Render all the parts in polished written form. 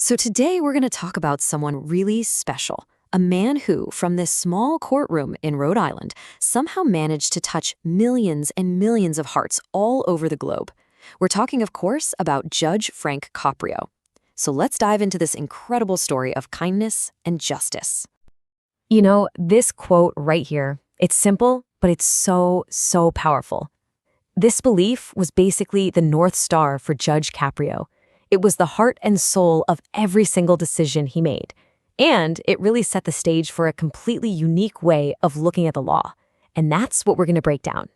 So today we're going to talk about someone really special, a man who, from this small courtroom in Rhode Island, somehow managed to touch millions and millions of hearts all over the globe. We're talking, of course, about Judge Frank Caprio. So let's dive into this incredible story of kindness and justice. This quote right here, it's simple, but it's so powerful. This belief was basically the North Star for Judge Caprio. It was the heart and soul of every single decision he made. And it really set the stage for a completely unique way of looking at the law. And that's what we're going to break down.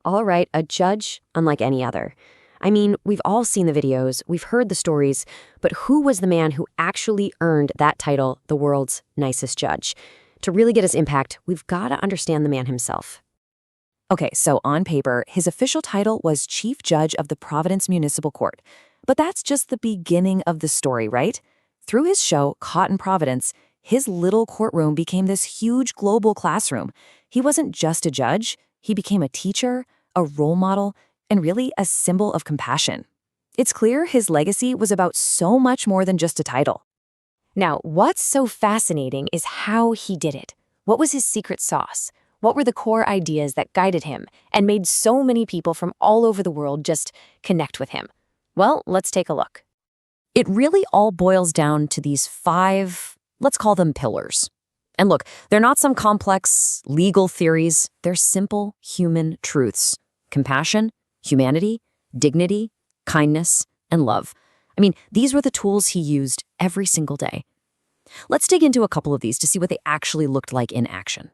All right, a judge unlike any other. I mean, we've all seen the videos, we've heard the stories, but who was the man who actually earned that title, the world's nicest judge? To really get his impact, we've got to understand the man himself. Okay, so on paper, his official title was Chief Judge of the Providence Municipal Court. But that's just the beginning of the story, right? Through his show, Caught in Providence, his little courtroom became this huge global classroom. He wasn't just a judge, he became a teacher, a role model, and really a symbol of compassion. It's clear his legacy was about so much more than just a title. Now, what's so fascinating is how he did it. What was his secret sauce? What were the core ideas that guided him and made so many people from all over the world just connect with him? Well, let's take a look. It really all boils down to these 5, let's call them pillars. And look, they're not some complex legal theories. They're simple human truths. Compassion, humanity, dignity, kindness, and love. I mean, these were the tools he used every single day. Let's dig into a couple of these to see what they actually looked like in action.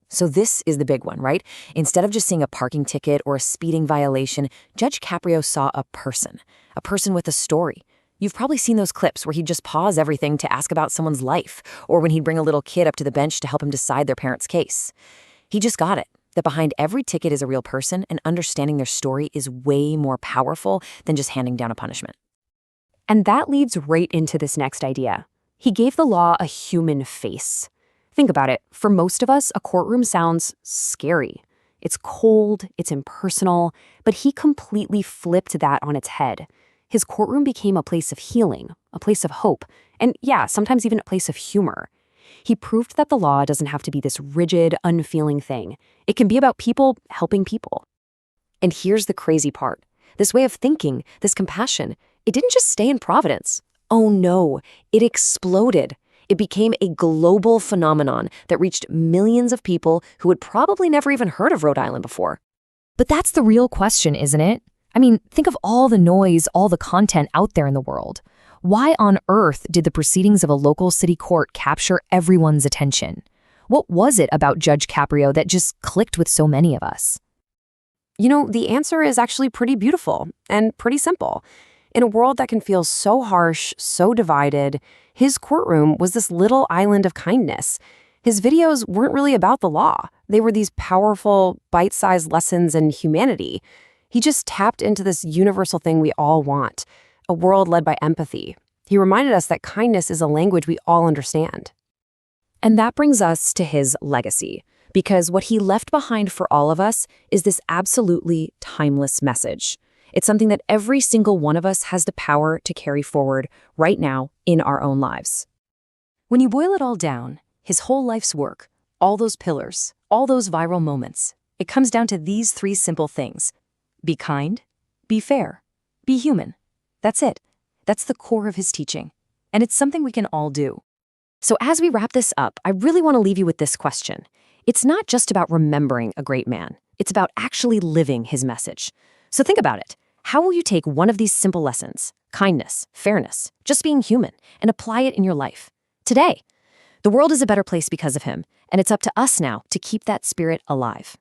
So this is the big one, right? Instead of just seeing a parking ticket or a speeding violation, Judge Caprio saw a person with a story. You've probably seen those clips where he'd just pause everything to ask about someone's life, or when he'd bring a little kid up to the bench to help him decide their parent's case. He just got it, that behind every ticket is a real person, and understanding their story is way more powerful than just handing down a punishment. And that leads right into this next idea. He gave the law a human face. Think about it. For most of us, a courtroom sounds scary. It's cold, it's impersonal, but he completely flipped that on its head. His courtroom became a place of healing, a place of hope, and yeah, sometimes even a place of humor. He proved that the law doesn't have to be this rigid, unfeeling thing. It can be about people helping people. And here's the crazy part. This way of thinking, this compassion, it didn't just stay in Providence. Oh no, it exploded. It became a global phenomenon that reached millions of people who had probably never even heard of Rhode Island before. But that's the real question, isn't it? I mean, think of all the noise, all the content out there in the world. Why on earth did the proceedings of a local city court capture everyone's attention? What was it about Judge Caprio that just clicked with so many of us? The answer is actually pretty beautiful and pretty simple. In a world that can feel so harsh, so divided, his courtroom was this little island of kindness. His videos weren't really about the law. They were these powerful, bite-sized lessons in humanity. He just tapped into this universal thing we all want, a world led by empathy. He reminded us that kindness is a language we all understand. And that brings us to his legacy, because what he left behind for all of us is this absolutely timeless message. It's something that every single one of us has the power to carry forward right now in our own lives. When you boil it all down, his whole life's work, all those pillars, all those viral moments, it comes down to these 3 simple things. Be kind, be fair, be human. That's it. That's the core of his teaching. And it's something we can all do. So as we wrap this up, I really want to leave you with this question. It's not just about remembering a great man. It's about actually living his message. So think about it. How will you take one of these simple lessons, kindness, fairness, just being human, and apply it in your life? Today, the world is a better place because of him, and it's up to us now to keep that spirit alive.